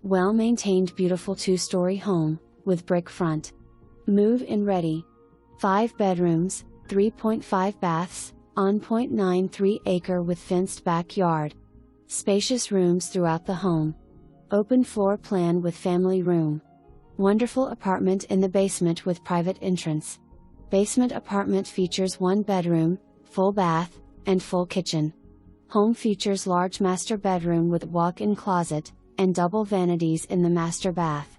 Well-maintained beautiful 2-story home, with brick front. Move-in ready. 5 bedrooms, 3.5 baths, on 0.93 acre with fenced backyard. Spacious rooms throughout the home. Open floor plan with family room. Wonderful apartment in the basement with private entrance. Basement apartment features 1 bedroom, full bath, and full kitchen. Home features large master bedroom with walk-in closet, and double vanities in the master bath.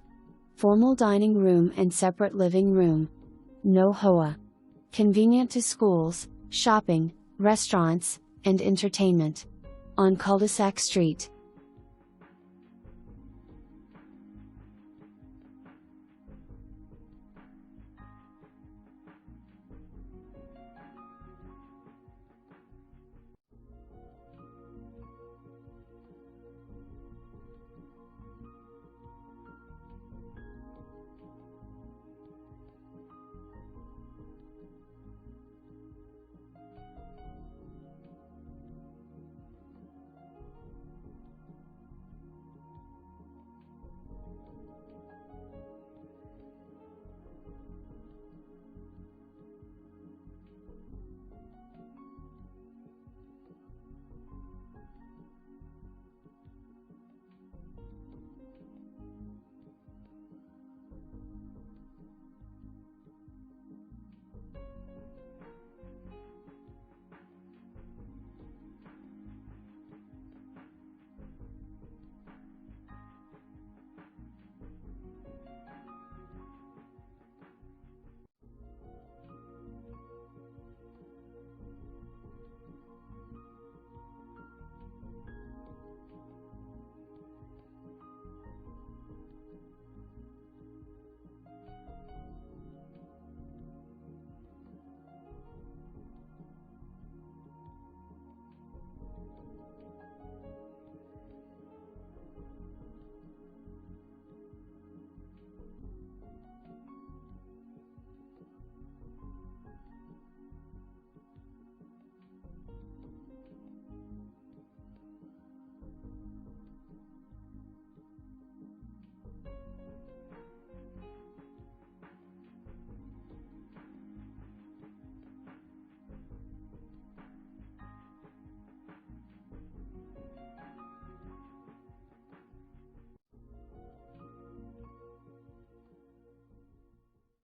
Formal dining room and separate living room. No HOA. Convenient to schools, shopping, restaurants, and entertainment. On cul-de-sac street.